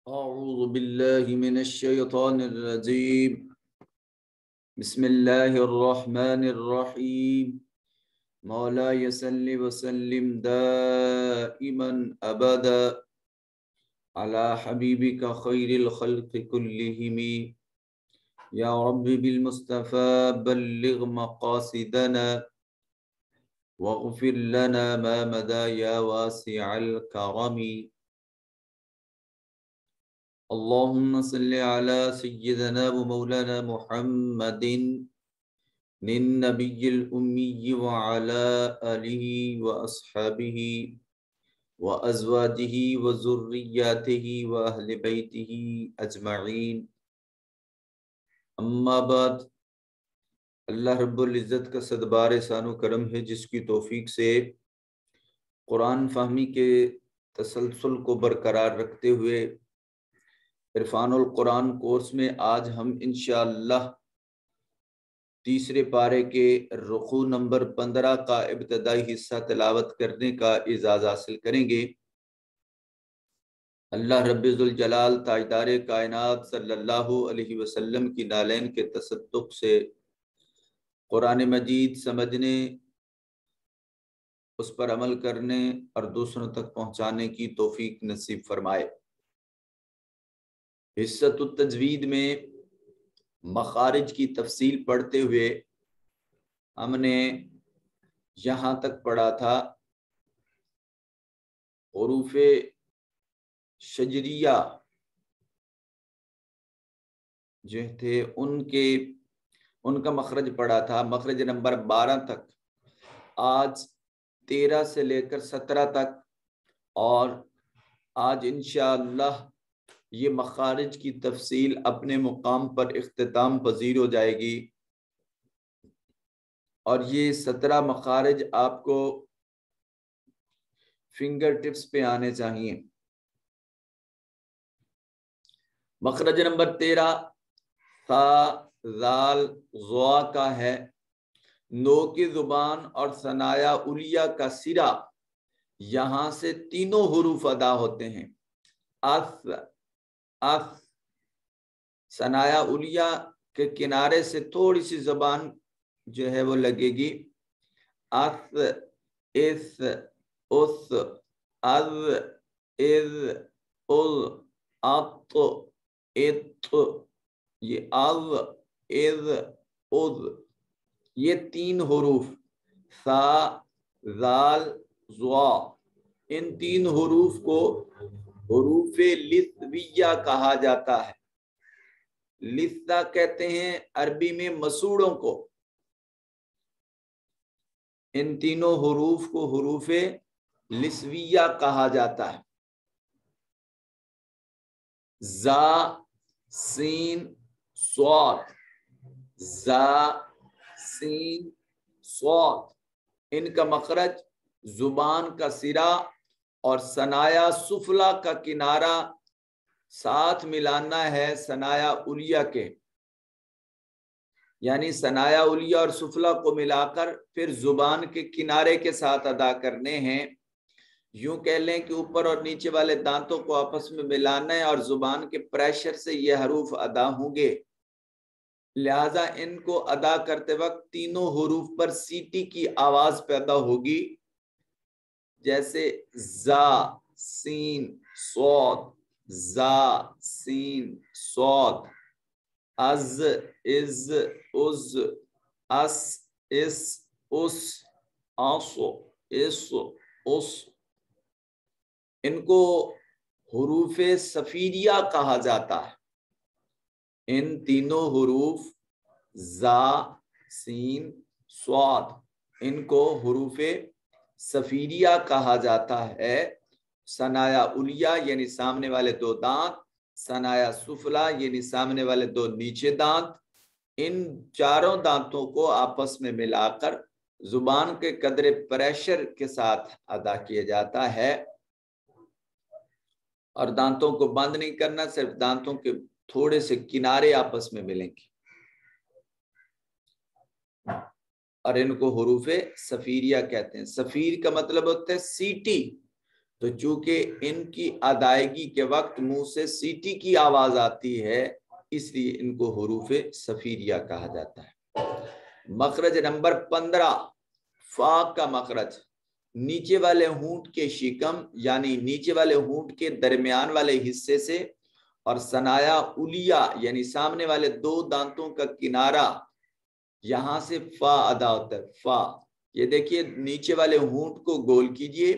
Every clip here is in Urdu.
أعوذ بالله من الشيطان الرجيم بسم الله الرحمن الرحيم مولاي صل وسلم دائما أبدا على حبيبك خير الخلق كلهم يا رب بالمصطفى بلغ مقاصدنا واغفر لنا ما مدى يا واسع الكرم اللهم صل على سيدنا ومولانا محمد النبي الأمي وعلى آله وأصحابه وأزواجه وذرياته وأهل بيته أجمعين اما بعد اللہ رب العزت کا صدبار احسان و کرم ہے جس کی توفیق سے قرآن فہمی کے تسلسل کو برقرار رکھتے ہوئے عرفان القرآن کورس میں آج ہم انشاءاللہ تیسرے پارے کے رکوع نمبر 15 کا ابتدائی حصہ تلاوت کرنے کا اعزاز حاصل کریں گے۔ اللہ رب ذوالجلال تاجدار کائنات صلی اللہ علیہ وسلم کی نالین کے تصدق سے قرآن مجید سمجھنے، اس پر عمل کرنے اور دوسروں تک پہنچانے کی توفیق نصیب فرمائے۔ حصۃ التجوید میں مخارج کی تفصیل پڑھتے ہوئے ہم نے یہاں تک پڑھا تھا حروف شجریہ جو تھے ان کا مخرج پڑھا تھا، مخرج نمبر 12 تک۔ آج 13 سے لے کر 17 تک، اور آج انشاءاللہ یہ مخارج کی تفصیل اپنے مقام پر اختتام پذیر ہو جائے گی، اور یہ 17 مخارج آپ کو فنگر ٹپس پہ آنے چاہیے۔ مخرج نمبر 13 ثا ذال ضا کا ہے۔ نو کی زبان اور ثنایا علیہ کا سرا، یہاں سے تینوں حروف ادا ہوتے ہیں۔ اف ثنایا علیہ کے کنارے سے تھوڑی سی زبان جو ہے وہ لگے گی۔ اف اس اس از از از ات ات، یہ از از از، یہ 3 حروف ثا ذال ضا، ان 3 حروف کو حروف لثویہ کہا جاتا ہے۔ لثہ کہتے ہیں عربی میں مسوڑوں کو۔ ان تینوں حروف کو حروف لثویہ کہا جاتا ہے۔ زا سین صاد، زا سین صاد، ان کا مخرج زبان کا سرا اور ثنایا سفلا کا کنارہ ساتھ ملانا ہے ثنایا علیہ کے، یعنی ثنایا علیہ اور سفلا کو ملا کر پھر زبان کے کنارے کے ساتھ ادا کرنے ہیں۔ یوں کہہ لیں کہ اوپر اور نیچے والے دانتوں کو آپس میں ملانا ہے اور زبان کے پریشر سے یہ حروف ادا ہوں گے۔ لہذا ان کو ادا کرتے وقت تینوں حروف پر سیٹی کی آواز پیدا ہوگی، جیسے زا سین صاد، زا سین صاد، از از از، اس اس اس، آسو اس اس۔ ان کو حروف صفیریہ کہا جاتا ہے۔ ان تینوں حروف زا سین صاد، ان کو حروف صفیریہ کہا جاتا ہے۔ ثنایا علیہ یعنی سامنے والے 2 دانت، ثنایا سفلا یعنی سامنے والے 2 نیچے دانت، ان چاروں دانتوں کو آپس میں ملا کر زبان کے قدر پریشر کے ساتھ ادا کیا جاتا ہے، اور دانتوں کو بند نہیں کرنا، صرف دانتوں کے تھوڑے سے کنارے آپس میں ملیں گے، اور ان کو حروف صفیریہ کہتے ہیں۔ صفیر کا مطلب ہوتا ہے سیٹی، تو چونکہ ان کی ادائیگی کے وقت منہ سے سیٹی کی آواز آتی ہے، اس لیے ان کو حروف صفیریہ کہا جاتا ہے۔ مخرج نمبر 15، فا کا مخرج نیچے والے ہونٹ کے شکم یعنی نیچے والے ہونٹ کے درمیان والے حصے سے اور ثنایا اولیا یعنی سامنے والے 2 دانتوں کا کنارہ، یہاں سے فا ادا ہوتا ہے۔ فا، یہ دیکھیے نیچے والے ہونٹ کو گول کیجئے،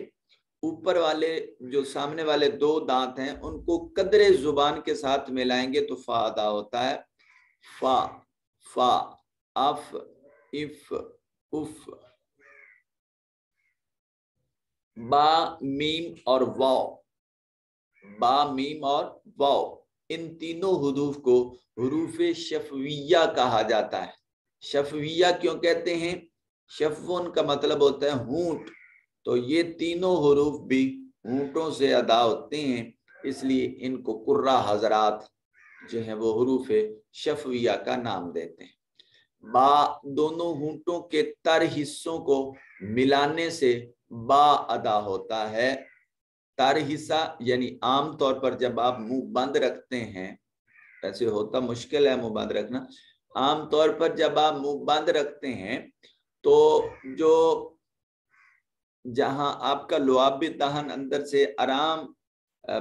اوپر والے جو سامنے والے 2 دانت ہیں ان کو قدرے زبان کے ساتھ ملائیں گے تو فا ادا ہوتا ہے۔ فا، فا، اف، اف، اف۔ با، میم اور واو، با، میم اور واو، ان تینوں حروف کو حروف شفویہ کہا جاتا ہے۔ شفویہ کیوں کہتے ہیں؟ شفون کا مطلب ہوتا ہے ہونٹ، تو یہ تینوں حروف بھی ہونٹوں سے ادا ہوتے ہیں، اس لیے ان کو قرہ حضرات جو ہیں وہ حروف شفویہ کا نام دیتے ہیں۔ با، دونوں ہونٹوں کے تر حصوں کو ملانے سے با ادا ہوتا ہے۔ تر حصہ یعنی عام طور پر جب آپ منہ بند رکھتے ہیں، ایسے ہوتا مشکل ہے منہ بند رکھنا، عام طور پر جب آپ منہ بند رکھتے ہیں تو جو جہاں آپ کا لعابِ دہن اندر سے آرام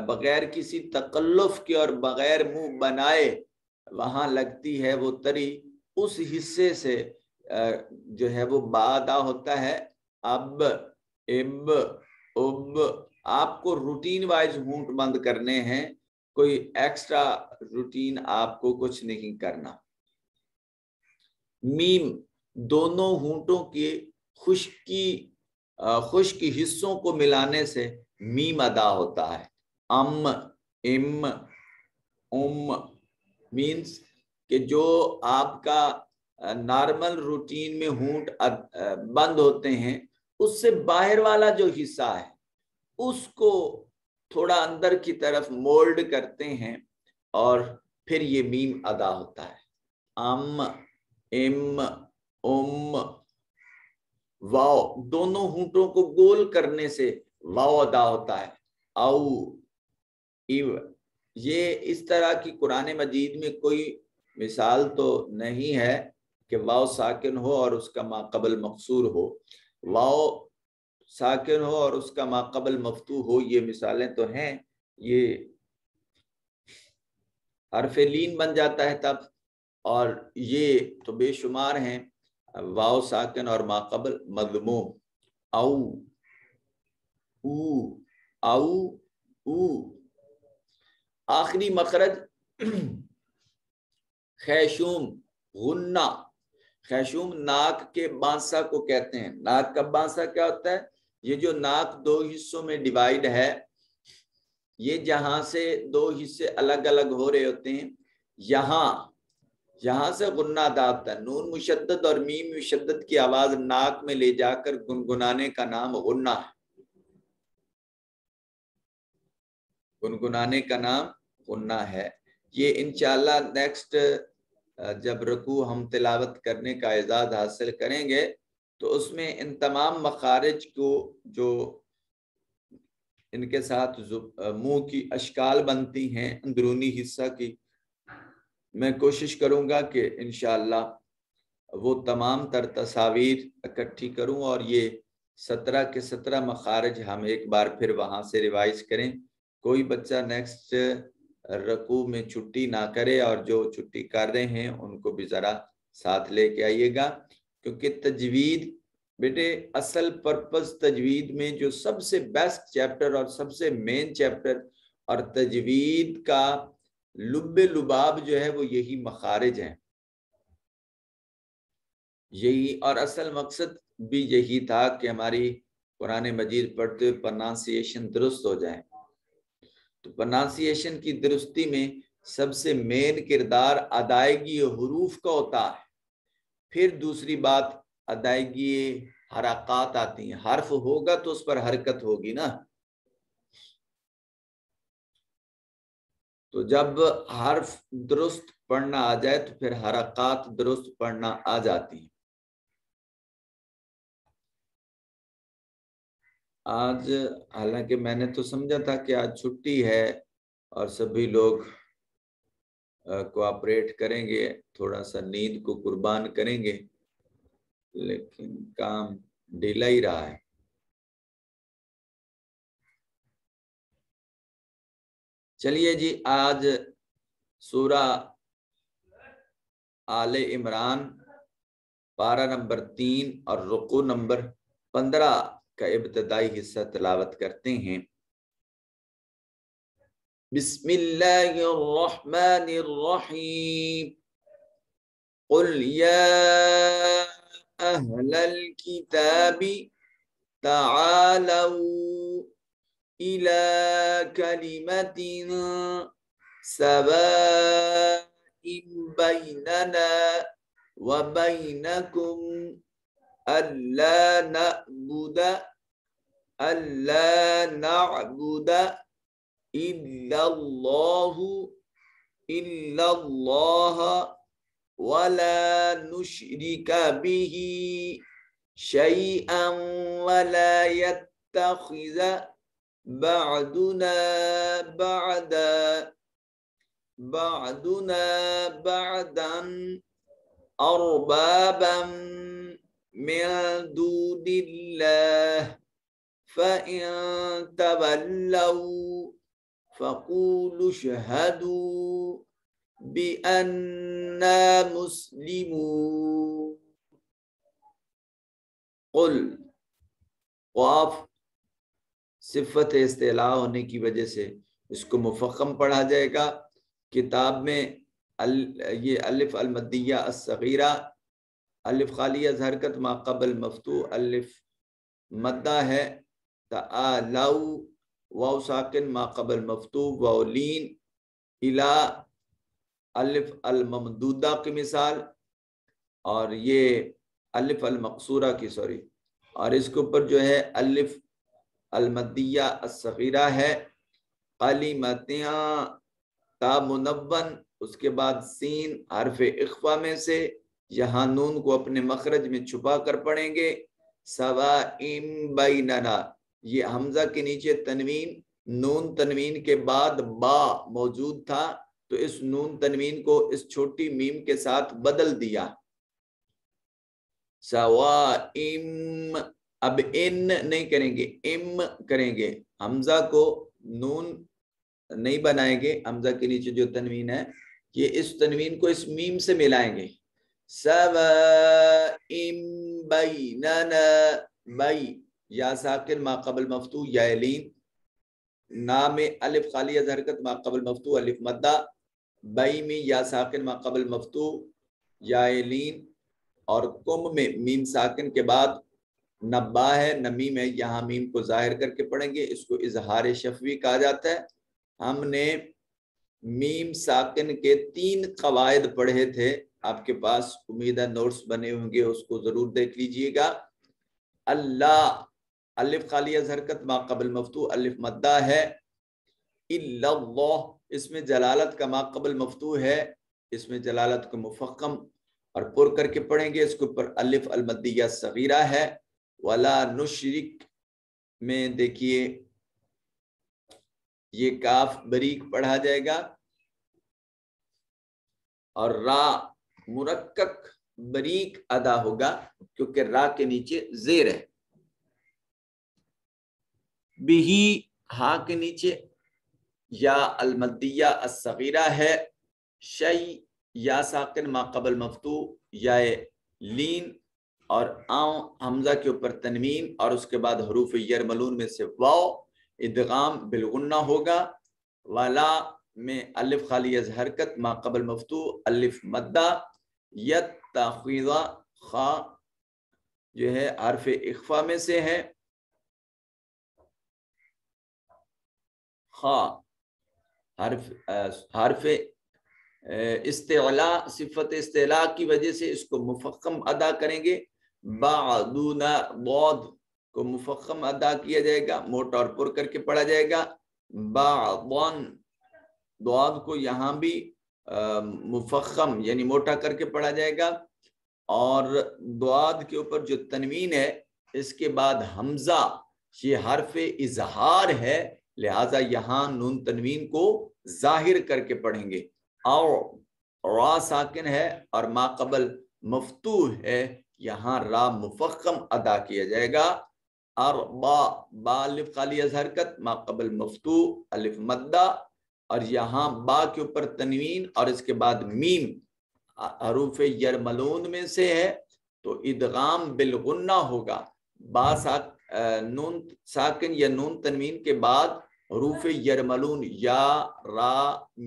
بغیر کسی تکلف کے اور بغیر منہ بنائے وہاں لگتی ہے وہ تری، اس حصے سے جو ہے وہ با ادا ہوتا ہے۔ اب، اب، اب، آپ کو روٹین وائز ہونٹ بند کرنے ہیں، کوئی ایکسٹرا روٹین آپ کو کچھ نہیں کرنا۔ میم، دونوں ہونٹوں کے خشک حصوں کو ملانے سے میم ادا ہوتا ہے۔ ام، ام، ام، مینز کہ جو آپ کا نارمل روٹین میں ہونٹ بند ہوتے ہیں اس سے باہر والا جو حصہ ہے اس کو تھوڑا اندر کی طرف مولڈ کرتے ہیں اور پھر یہ میم ادا ہوتا ہے۔ ام، ام، ام، واو، دونوں ہونٹوں کو گول کرنے سے واو ادا ہوتا ہے۔ او، ایو، یہ اس طرح کی قرآن مجید میں کوئی مثال تو نہیں ہے کہ واو ساکن ہو اور اس کا ما قبل مقصور ہو، واو ساکن ہو اور اس کا ما قبل مفتوح ہو، یہ مثالیں تو ہیں، یہ حرف لین بن جاتا ہے تب، اور یہ تو بے شمار ہیں، واو ساکن اور ما قبل مضموم۔ او، او، او، او۔ آخری مخرج خیشوم، غنہ۔ خیشوم ناک کے بانسا کو کہتے ہیں۔ ناک کا بانسا کیا ہوتا ہے؟ یہ جو ناک 2 حصوں میں ڈیوائیڈ ہے، یہ جہاں سے 2 حصے الگ الگ ہو رہے ہوتے ہیں، یہاں سے غنہ ادا ہوتا ہے۔ نون مشدد اور میم مشدد کی آواز ناک میں لے جا کر گنگنانے کا نام غنہ ہے۔ گنگنانے کا نام غنہ ہے۔ یہ انشاءاللہ نیکسٹ جب رکوع ہم تلاوت کرنے کا اعزاز حاصل کریں گے تو اس میں ان تمام مخارج کو جو ان کے ساتھ منہ کی اشکال بنتی ہیں اندرونی حصہ کی، میں کوشش کروں گا کہ انشاءاللہ وہ تمام تر تصاویر اکٹھی کروں اور یہ 17 کے 17 مخارج ہم ایک بار پھر وہاں سے ریوائز کریں۔ کوئی بچہ نیکسٹ رکوع میں چھٹی نہ کرے، اور جو چھٹی کر رہے ہیں ان کو بھی ذرا ساتھ لے کے آئیے گا، کیونکہ تجوید بیٹے اصل پرپس تجوید میں جو سب سے بیسٹ چیپٹر اور سب سے مین چیپٹر اور تجوید کا لب لباب جو ہے وہ یہی مخارج ہیں، یہی، اور اصل مقصد بھی یہی تھا کہ ہماری قرآن مجید پڑھتے ہوئے پروننسیشن درست ہو جائے۔ تو پروننسیشن کی درستی میں سب سے مین کردار ادائیگی حروف کا ہوتا ہے، پھر دوسری بات ادائیگی حرکات آتی ہیں۔ حرف ہوگا تو اس پر حرکت ہوگی نا، تو جب حرف درست پڑھنا آ جائے تو پھر حرکات درست پڑھنا آ جاتی ہیں۔ آج حالانکہ میں نے تو سمجھا تھا کہ آج چھٹی ہے اور سبھی لوگ کوآپریٹ کریں گے، تھوڑا سا نیند کو قربان کریں گے، لیکن کام ڈھیلا ہی رہا ہے۔ چلیے جی، آج سورہ آل عمران پارہ نمبر 3 اور رکوع نمبر 15 کا ابتدائی حصہ تلاوت کرتے ہیں۔ بسم اللہ الرحمن الرحیم قل یا اہل الکتاب تعالوا الى کلمت سواء بیننا وبینکم ألا نعبد إلا الله ولا نشرك به شيئا ولا يتخذ بعضنا بعضا أربابا من دون الله فإن تولوا فقولوا اشهدوا بأننا مسلمون۔ قل، قاف صفت استعلاء ہونے کی وجہ سے اس کو مفخم پڑھا جائے گا۔ کتاب میں یہ الف المدیہ الصغیرہ، الف خالیہ حرکت ما قبل مفتوح، الف مدہ ہے، تعالو واو ساکن ما قبل مفتوح، واو لین، الى الف الممدودہ کی مثال، اور یہ الف المقصورہ کی اور اس کے اوپر جو ہے الف المدیہ الصغیرہ ہے، قلیمتیاں تا منون، اس کے بعد سین حرف اخفا میں سے، یہاں نون کو اپنے مخرج میں چھپا کر پڑھیں گے۔ سوائم بیننا، یہ حمزہ کے نیچے تنوین، نون تنوین کے بعد با موجود تھا تو اس نون تنوین کو اس چھوٹی میم کے ساتھ بدل دیا۔ سوائم، اب ان نہیں کریں گے، ام کریں گے، حمزہ کو نون نہیں بنائیں گے، حمزہ کے نیچے جو تنوین ہے یہ اس تنوین کو اس میم سے ملائیں گے۔ سوائم بیننا، بئی یا ساکن ما قبل مفتوح یا لین، نام الف خالیہ حرکت ما قبل مفتوح الف مدہ، بئی میں یا ساکن ما قبل مفتوح یا لین، اور کم میں میم ساکن کے بعد نہ با ہے نہ میم ہے، یہاں میم کو ظاہر کر کے پڑھیں گے، اس کو اظہار شفوی کہا جاتا ہے۔ ہم نے میم ساکن کے 3 قواعد پڑھے تھے، آپ کے پاس امیدہ نوٹس بنے ہوں گے، اس کو ضرور دیکھ لیجئے گا۔ اللہ، الف خالیہ حرکت ما قبل مفتوح الف مدہ ہے، الا اللہ، اس میں جلالت کا ما قبل مفتوح ہے، اس میں جلالت کو مفخم اور پر کر کے پڑھیں گے، اس کے اوپر الف المدیہ صغیرہ ہے۔ ولا نشرک میں دیکھیے یہ کاف بریک پڑھا جائے گا اور را مرکک بریک ادا ہوگا کیونکہ را کے نیچے زیر ہے۔ بہی، ہاں کے نیچے یا المدیہ الصغیرہ ہے، شی یا ساکن ما قبل مفتوح یا لین، اور آؤں حمزہ کے اوپر تنوین اور اس کے بعد حروف یرملون میں سے واو، ادغام بالغنہ ہوگا۔ والا میں الف خالیہ حرکت ما قبل مفتوح الف مدہ، یتخذ خا جو ہے حرف اخفا میں سے ہے، خا حرف استعلاء، صفت استعلاء کی وجہ سے اس کو مفخم ادا کریں گے۔ بعدنا، ضاد کو مفخم ادا کیا جائے گا، موٹا اور پر کر کے پڑھا جائے گا۔ بعضن، ضاد کو یہاں بھی مفخم یعنی موٹا کر کے پڑھا جائے گا، اور ضاد کے اوپر جو تنوین ہے اس کے بعد حمزہ یہ حرف اظہار ہے، لہذا یہاں نون تنوین کو ظاہر کر کے پڑھیں گے. اور را ساکن ہے اور ما قبل مفتوح ہے، یہاں را مفخم ادا کیا جائے گا. اور با الف خالی از حرکت، ما قبل مفتوح الف مدہ، اور یہاں با کے اوپر تنوین اور اس کے بعد میم حروف یرملون میں سے ہے تو ادغام بالغنہ ہوگا. با نون ساکن یا نون تنوین کے بعد حروف یرملون یا را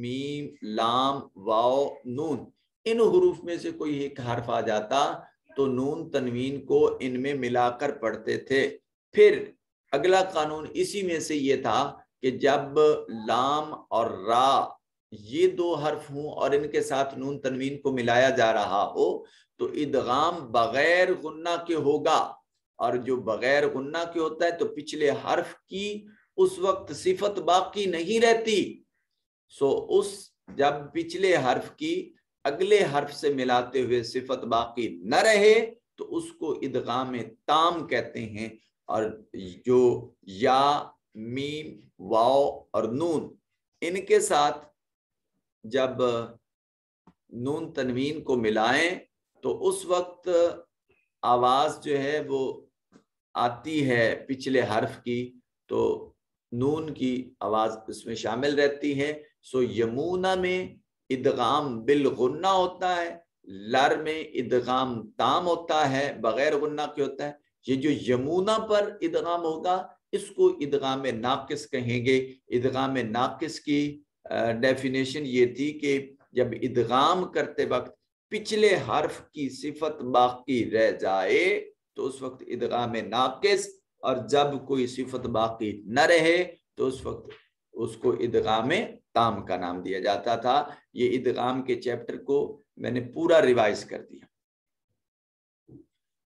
میم لام واو نون، ان حروف میں سے کوئی ایک حرف آ جاتا تو نون تنوین کو ان میں ملا کر پڑھتے تھے. پھر اگلا قانون اسی میں سے یہ تھا کہ جب لام اور را یہ دو حرف ہوں اور ان کے ساتھ نون تنوین کو ملایا جا رہا ہو تو ادغام بغیر غنہ کے ہوگا، اور جو بغیر غنہ کے ہوتا ہے تو پچھلے حرف کی اس وقت صفت باقی نہیں رہتی. اس جب پچھلے حرف کی اگلے حرف سے ملاتے ہوئے صفت باقی نہ رہے تو اس کو ادغام تام کہتے ہیں. اور جو یا میم واو اور نون ان کے ساتھ جب نون تنوین کو ملائیں تو اس وقت آواز جو ہے وہ آتی ہے پچھلے حرف کی تو نون کی آواز اس میں شامل رہتی ہے. یمونہ میں ادغام بالغنہ ہوتا ہے، لر میں ادغام تام ہوتا ہے بغیر غنہ کے ہوتا ہے. یہ جو یمونہ پر ادغام ہوگا اس کو ادغام ناقص کہیں گے. ادغام ناقص کی ڈیفینیشن یہ تھی کہ جب ادغام کرتے وقت پچھلے حرف کی صفت باقی رہ جائے تو اس وقت ادغام ناقص، اور جب کوئی صفت باقی نہ رہے تو اس وقت اس کو ادغام تام کا نام دیا جاتا تھا. یہ ادغام کے چیپٹر کو میں نے پورا ریوائز کر دیا.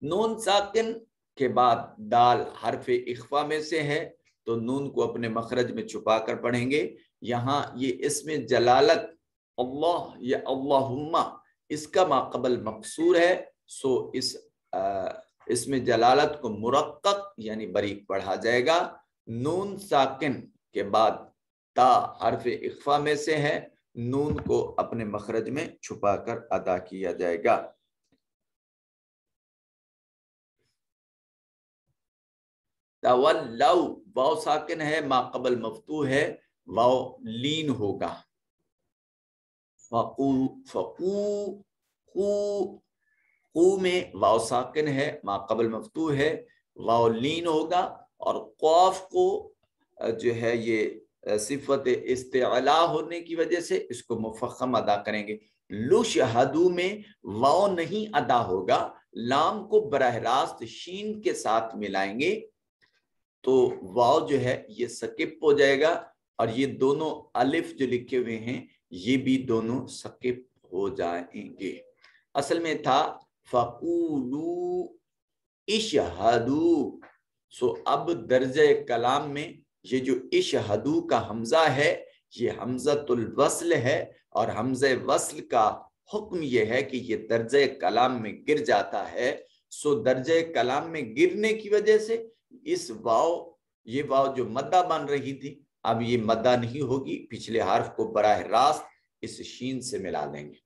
نون ساکن کے بعد دال حرف اخفا میں سے ہے تو نون کو اپنے مخرج میں چھپا کر پڑھیں گے. یہاں یہ اسم جلالت اللہ یا اللہم اس کا ما قبل مقصور ہے، اس میں جلالت کو مرقق یعنی باریک پڑھا جائے گا. نون ساکن کے بعد تا حرف اخفا میں سے ہے، نون کو اپنے مخرج میں چھپا کر ادا کیا جائے گا. تولو واو ساکن ہے، ما قبل مفتوح ہے، واو لین ہوگا. قو میں واو ساکن ہے، ما قبل مفتوح ہے، واو لین ہوگا. اور قاف کو جو ہے یہ صفت استعلا ہونے کی وجہ سے اس کو مفخم ادا کریں گے. لشہدو میں واو نہیں ادا ہوگا، لام کو براہ راست شین کے ساتھ ملائیں گے تو واو جو ہے یہ سکپ ہو جائے گا، اور یہ دونوں الف جو لکھے ہوئے ہیں یہ بھی دونوں سکپ ہو جائیں گے. اصل میں تھا فَقُولُوا اشہدو. اب درجہ کلام میں یہ جو اشہدو کا حمزہ ہے یہ حمزۃ الوصل ہے، اور حمزہ وصل کا حکم یہ ہے کہ یہ درجہ کلام میں گر جاتا ہے. درجہ کلام میں گرنے کی وجہ سے اس یہ واو جو مدہ بن رہی تھی اب یہ مدہ نہیں ہوگی، پچھلے حرف کو براہ راست اس شین سے ملا دیں گے.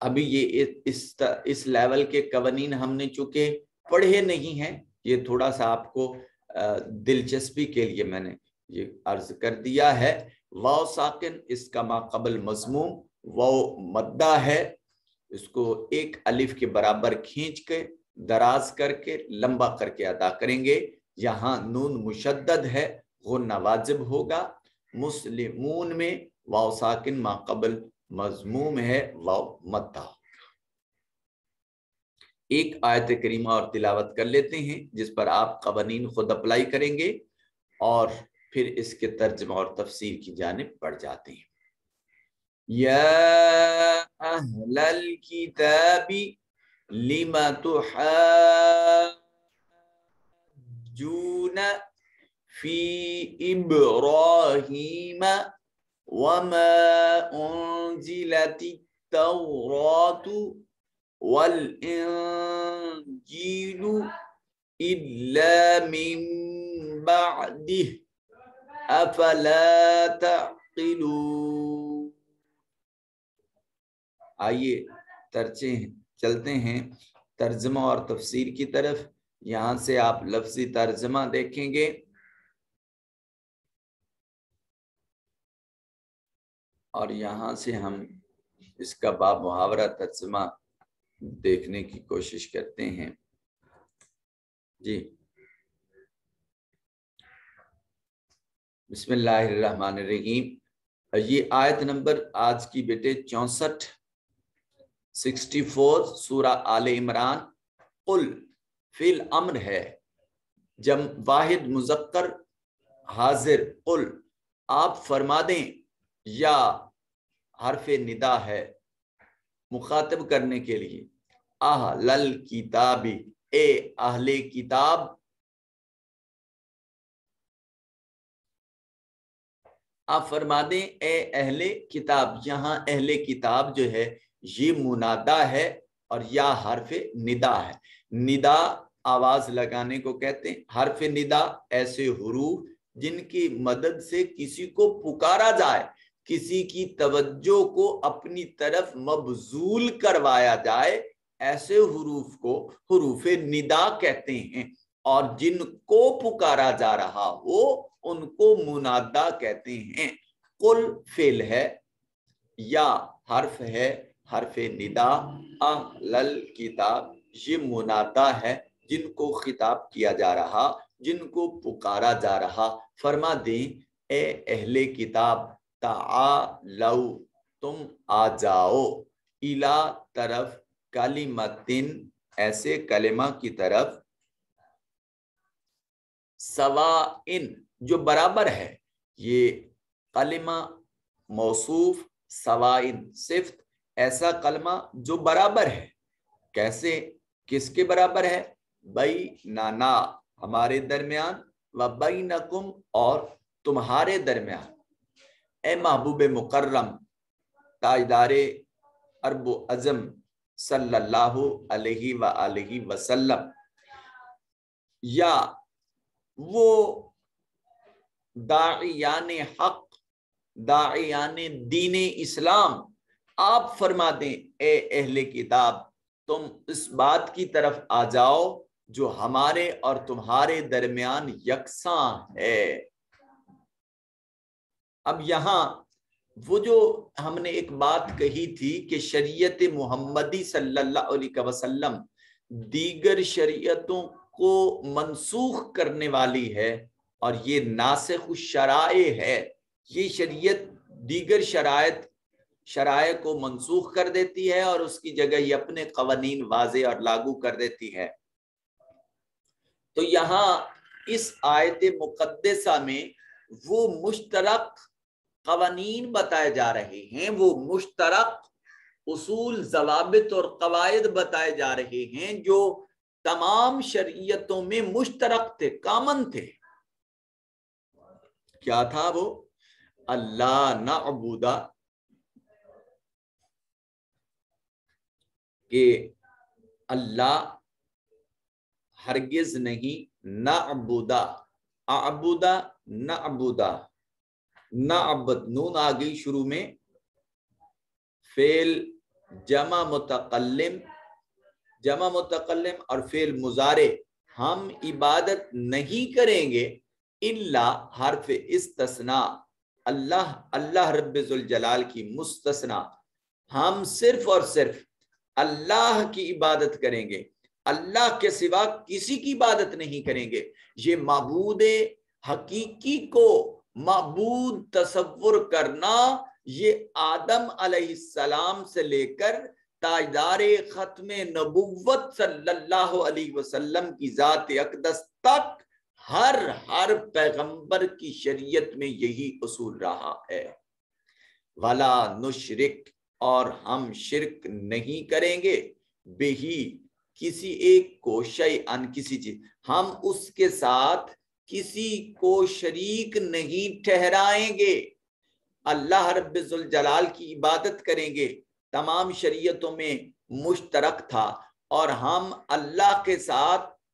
ابھی یہ اس لیول کے قوانین ہم نے چونکہ پڑھے نہیں ہیں، یہ تھوڑا سا آپ کو دلچسپی کے لیے میں نے یہ عرض کر دیا ہے. واو ساکن اس کا ما قبل مضموم واو مدہ ہے، اس کو ایک الف کے برابر کھینچ کے دراز کر کے لمبا کر کے ادا کریں گے. یہاں نون مشدد ہے، غنہ واجب ہوگا. مسلمون میں واو ساکن ما قبل مضموم ہے، واو مدہ. ایک آیت کریمہ اور تلاوت کر لیتے ہیں جس پر آپ قوانین خود اپلائی کریں گے اور پھر اس کے ترجمہ اور تفسیر کی جانب بڑھ جاتے ہیں. یا اہل الکتاب لم تحاجون فی ابراہیم وما انزلت التوراۃ والانجیل إلا من بعده أفلا تعقلون. آئیے چلتے ہیں ترجمہ اور تفسیر کی طرف. یہاں سے آپ لفظی ترجمہ دیکھیں گے اور یہاں سے ہم اس کا باب محاورہ ترجمہ دیکھنے کی کوشش کرتے ہیں. جی بسم اللہ الرحمن الرحیم. یہ آیت نمبر آج کی بیٹے 64 سورہ آل عمران. قل فعل امر ہے، واحد مذکر حاضر. قل آپ فرما دیں، یا حرف ندا ہے مخاطب کرنے کے لیے. اہل الکتاب، اے اہل کتاب. آپ فرما دیں اے اہل کتاب. یہاں اہل کتاب جو ہے یہ منادا ہے اور یا حرف ندا ہے. ندا آواز لگانے کو کہتے ہیں. حرف ندا ایسے حروف جن کی مدد سے کسی کو پکارا جائے، کسی کی توجہ کو اپنی طرف مبذول کروایا جائے، ایسے حروف کو حروف ندا کہتے ہیں. اور جن کو پکارا جا رہا ہو ان کو منادا کہتے ہیں. قل فعل ہے، یا حرف ہے حرف ندا. اہل الکتاب یہ منادا ہے جن کو خطاب کیا جا رہا، جن کو پکارا جا رہا. فرما دیں اے اہل کتاب، تعالو تم آ جاؤ، الا طرف، کلمتن ایسے کلمہ کی طرف، سوائن جو برابر ہے. یہ کلمہ موصوف، سوائن صفت، ایسا کلمہ جو برابر ہے. کیسے؟ کس کے برابر ہے؟ بیننا ہمارے درمیان، و بینکم اور تمہارے درمیان. اے محبوب مکرم تاجدار عرب و عجم صلی اللہ علیہ وآلہ وسلم، یا وہ داعیان حق، داعیان دین اسلام. آپ فرما دیں اے اہل کتاب، تم اس بات کی طرف آ جاؤ جو ہمارے اور تمہارے درمیان یکساں ہے. اب یہاں وہ جو ہم نے ایک بات کہی تھی کہ شریعت محمدی صلی اللہ علیہ وسلم دیگر شریعتوں کو منسوخ کرنے والی ہے، اور یہ ناسخ الشرائع ہے. یہ شریعت دیگر شرائع کو منسوخ کر دیتی ہے اور اس کی جگہ یہ اپنے قوانین واضح اور لاگو کر دیتی ہے. تو یہاں اس آیت مقدسہ میں وہ مشترک قوانین بتائے جا رہے ہیں، وہ مشترک اصول، ضوابط اور قواعد بتائے جا رہے ہیں جو تمام شریعتوں میں مشترک تھے، کامن تھے. کیا تھا وہ؟ اللہ نعبد، کہ اللہ ہرگز نہیں، نعبد، اعبد، نعبد، نعبد نون آ گئی شروع میں، فعل جمع متکلم اور فعل مضارع. ہم عبادت نہیں کریں گے الا حرف استثناء، اللہ رب ذوالجلال کی مستثنا. ہم صرف اور صرف اللہ کی عبادت کریں گے، اللہ کے سوا کسی کی عبادت نہیں کریں گے. یہ معبود حقیقی کو معبود تصور کرنا، یہ آدم علیہ السلام سے لے کر تاجدار ختم نبوت صلی اللہ علیہ وسلم کی ذات اقدس تک ہر پیغمبر کی شریعت میں یہی اصول رہا ہے. وَلَا نُشْرِكْ، اور ہم شرک نہیں کریں گے، بہی کسی ایک کو، شیئن کسی چیز، ہم اس کے ساتھ کسی کو شریک نہیں ٹھہرائیں گے. اللہ رب ذوالجلال کی عبادت کریں گے، تمام شریعتوں میں مشترک تھا، اور ہم اللہ کے ساتھ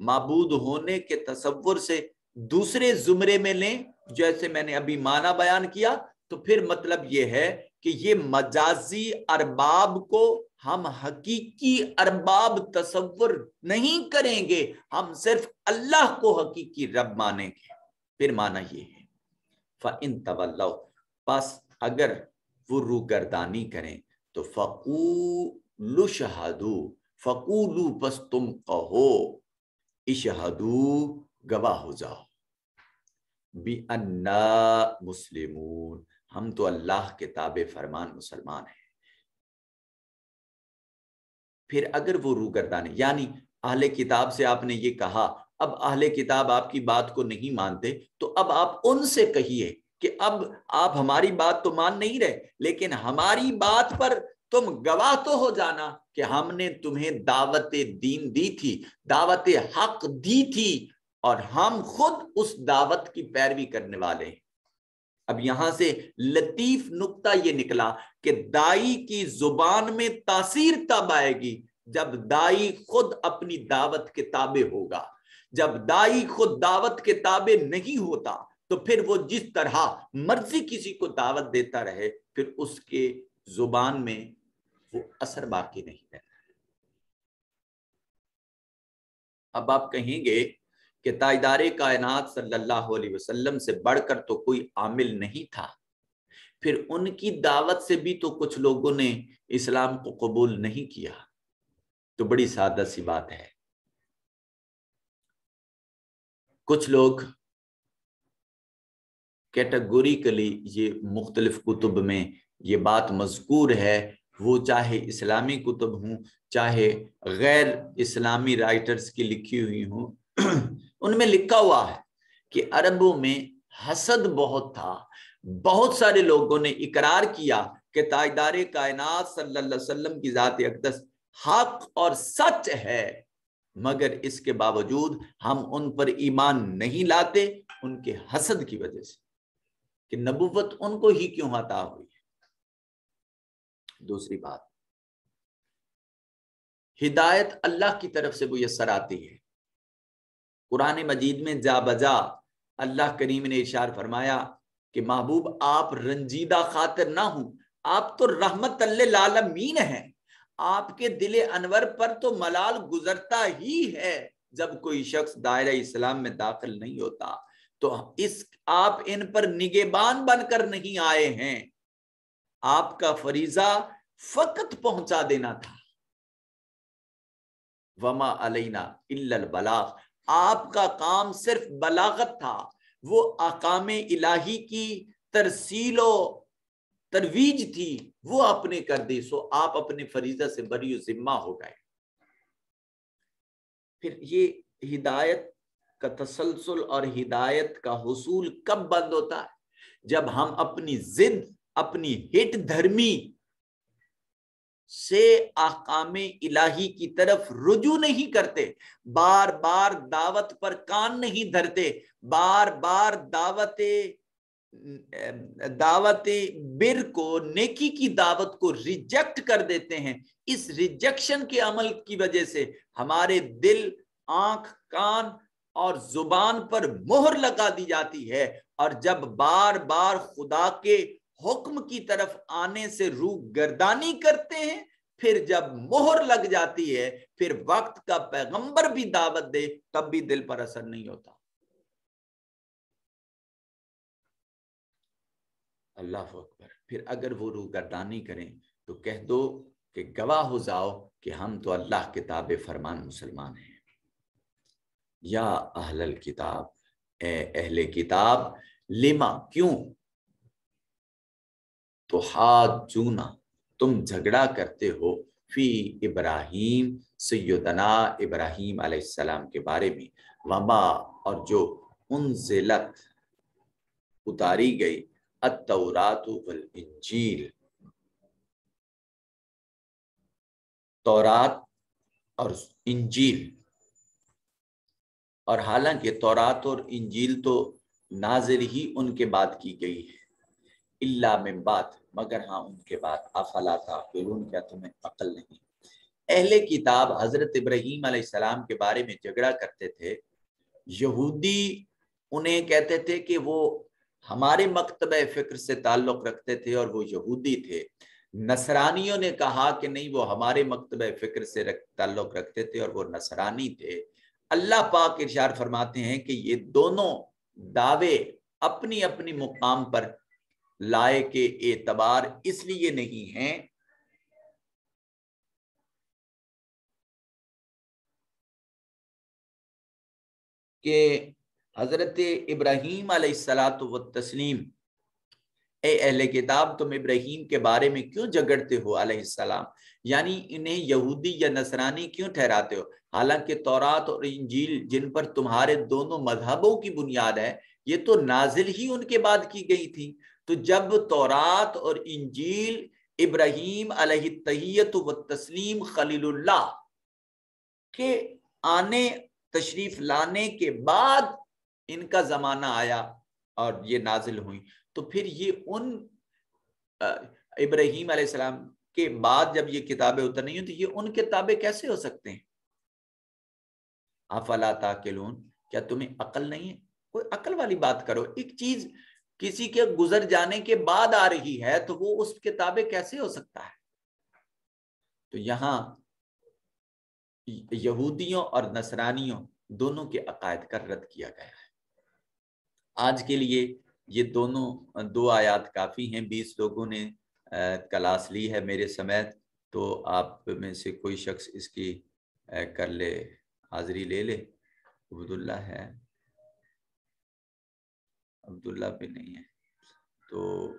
معبود ہونے کے تصور سے دوسرے زمرے میں لیں جیسے میں نے ابھی معنی بیان کیا، تو پھر مطلب یہ ہے کہ یہ مجازی ارباب کو ہم حقیقی ارباب تصور نہیں کریں گے، ہم صرف اللہ کو حقیقی رب مانیں گے۔ پھر معنی یہ ہے فَإِن تَوَلَّوْا، پس اگر وہ روگردانی کریں تو فَقُولُوا اشْهَدُوا، فَقُولُوا پس تم کہو، اشہدوا گواہ ہو جاؤ، بِأَنَّا مُسْلِمُونَ، ہم تو اللہ کے تابع فرمان مسلمان ہیں۔ پھر اگر وہ روگردانی، یعنی اہل کتاب سے آپ نے یہ کہا، اب اہل کتاب آپ کی بات کو نہیں مانتے، تو اب آپ ان سے کہیے کہ اب آپ ہماری بات تو مان نہیں رہے، لیکن ہماری بات پر تم گواہ تو ہو جانا کہ ہم نے تمہیں دعوت دین دی تھی، دعوت حق دی تھی، اور ہم خود اس دعوت کی پیروی کرنے والے ہیں۔ اب یہاں سے لطیف نکتہ یہ نکلا کہ دائی کی زبان میں تاثیر تب آئے گی جب دائی خود اپنی دعوت کے تابع ہوگا۔ جب دائی خود دعوت کے تابع نہیں ہوتا تو پھر وہ جس طرح مرضی کسی کو دعوت دیتا رہے، پھر اس کے زبان میں وہ اثر باقی نہیں رہتا۔ اب آپ کہیں گے کہ تاجدار کائنات صلی اللہ علیہ وسلم سے بڑھ کر تو کوئی عامل نہیں تھا، پھر ان کی دعوت سے بھی تو کچھ لوگوں نے اسلام کو قبول نہیں کیا۔ تو بڑی سادہ سی بات ہے، کچھ لوگ کیٹیگوریکلی یہ مختلف کتب میں یہ بات مذکور ہے، وہ چاہے اسلامی کتب ہوں چاہے غیر اسلامی رائٹرز کی لکھی ہوئی ہوں، ان میں لکھا ہوا ہے کہ عربوں میں حسد بہت تھا۔ بہت سارے لوگوں نے اقرار کیا کہ تاجدار کائنات صلی اللہ علیہ وسلم کی ذات اقدس حق اور سچ ہے، مگر اس کے باوجود ہم ان پر ایمان نہیں لاتے ان کے حسد کی وجہ سے کہ نبوت ان کو ہی کیوں عطا ہوئی ہے۔ دوسری بات، ہدایت اللہ کی طرف سے میسر آتی ہے۔ قرآن مجید میں جا بجا اللہ کریم نے ارشاد فرمایا کہ محبوب آپ رنجیدہ خاطر نہ ہوں، آپ تو رحمت للعالمین ہیں، آپ کے دل انور پر تو ملال گزرتا ہی ہے جب کوئی شخص دائرہ اسلام میں داخل نہیں ہوتا، تو آپ ان پر نگہبان بن کر نہیں آئے ہیں، آپ کا فریضہ فقط پہنچا دینا تھا۔ وما علینا الا البلاغ، آپ کا کام صرف بلاغت تھا، وہ احکام الہی کی ترسیل و ترویج تھی، وہ آپ نے کر دی، سو آپ اپنے فریضہ سے بری و ذمہ ہو گئے۔ پھر یہ ہدایت کا تسلسل اور ہدایت کا حصول کب بند ہوتا ہے؟ جب ہم اپنی ضد، اپنی ہٹ دھرمی سے احکام الہی کی طرف رجوع نہیں کرتے، بار بار دعوت پر کان نہیں دھرتے، بار بار دعوت بر کو، نیکی کی دعوت کو ریجیکٹ کر دیتے ہیں۔ اس ریجیکشن کے عمل کی وجہ سے ہمارے دل، آنکھ، کان اور زبان پر مہر لگا دی جاتی ہے، اور جب بار بار خدا کے حکم کی طرف آنے سے روح گردانی کرتے ہیں، پھر جب مہر لگ جاتی ہے، پھر وقت کا پیغمبر بھی دعوت دے تب بھی دل پر اثر نہیں ہوتا۔ اللہ اکبر۔ پھر اگر وہ روح گردانی کریں تو کہہ دو کہ گواہ ہو جاؤ کہ ہم تو اللہ کے تابع فرمان مسلمان ہیں۔ یا اہل الکتاب، اے اہل کتاب، لما، کیوں، تو حاجونا، تم جھگڑا کرتے ہو، فی ابراہیم، سیدنا ابراہیم علیہ السلام کے بارے میں، وما، اور جو انزلت، اتاری گئی، التورات والانجیل، تورات اور انجیل، اور حالانکہ تورات اور انجیل تو نازل ہی ان کے بعد کی گئی ہے، الا من بعد، مگر ہاں ان کے بعد، افلا تعقلون، کیا تمہیں عقل نہیں؟ اہل کتاب حضرت ابراہیم علیہ السلام کے بارے میں جھگڑا کرتے تھے. یہودی انہیں کہتے تھے کہ وہ ہمارے مکتبہ فکر سے تعلق رکھتے تھے اور وہ یہودی تھے. نصرانیوں نے کہا کہ نہیں، وہ ہمارے مکتبہ فکر سے تعلق رکھتے تھے اور وہ نصرانی تھے. اللہ پاک ارشاد فرماتے ہیں کہ یہ دونوں دعوے اپنی اپنی مقام پر لائے کے اعتبار اس لیے نہیں ہیں کہ حضرت ابراہیم علیہ الصلاۃ والتسلیم، اے اہل کتاب تم ابراہیم کے بارے میں کیوں جھگڑتے ہو علیہ السلام، یعنی انہیں یہودی یا نصرانی کیوں ٹھہراتے ہو، حالانکہ تورات اور انجیل جن پر تمہارے دونوں مذہبوں کی بنیاد ہے یہ تو نازل ہی ان کے بعد کی گئی تھی. تو جب تورات اور انجیل ابراہیم علیہ التحیۃ والتسلیم خلیل اللہ کے آنے تشریف لانے کے بعد ان کا زمانہ آیا اور یہ نازل ہوئی، تو پھر یہ ان ابراہیم علیہ السلام کے بعد جب یہ کتابیں اترنی ہیں تو یہ ان کتابیں کیسے ہو سکتے ہیں؟ افلا تعقلون، کیا تمہیں عقل نہیں ہے؟ کوئی عقل والی بات کرو. ایک چیز کسی کے گزر جانے کے بعد آ رہی ہے تو وہ اس کتابیں کیسے ہو سکتا ہے؟ تو یہاں یہودیوں اور نصرانیوں دونوں کے عقائد کا رد کیا گیا ہے. آج کے لیے یہ دو آیات کافی ہیں. 20 لوگوں نے کلاس لی ہے میرے سمیت، تو آپ میں سے کوئی شخص اس کی کر لے، حاضری لے لے. عبداللہ ہے، عبداللہ پہ نہیں ہے. تو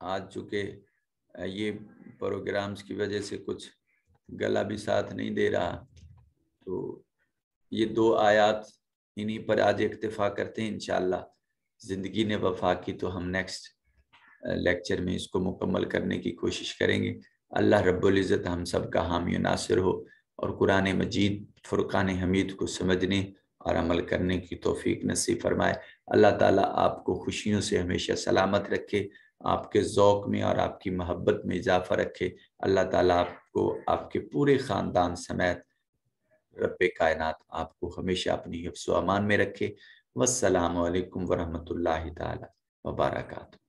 آج چونکہ یہ پروگرامز کی وجہ سے کچھ گلا بھی ساتھ نہیں دے رہا، تو یہ 2 آیات انہی پر آج اکتفا کرتے ہیں. انشاءاللہ زندگی نے وفا کی تو ہم نیکسٹ لیکچر میں اس کو مکمل کرنے کی کوشش کریں گے. اللہ رب العزت ہم سب کا حامی و ناصر ہو اور قرآن مجید فرقان حمید کو سمجھنے اور عمل کرنے کی توفیق نصیب فرمائے. اللہ تعالیٰ آپ کو خوشیوں سے ہمیشہ سلامت رکھے، آپ کے ذوق میں اور آپ کی محبت میں اضافہ رکھے. اللہ تعالیٰ آپ کو آپ کے پورے خاندان سمیت رب کائنات آپ کو ہمیشہ اپنی حفظ و امان میں رکھے. والسلام علیکم ورحمۃ اللہ تعالیٰ وبرکاتہ.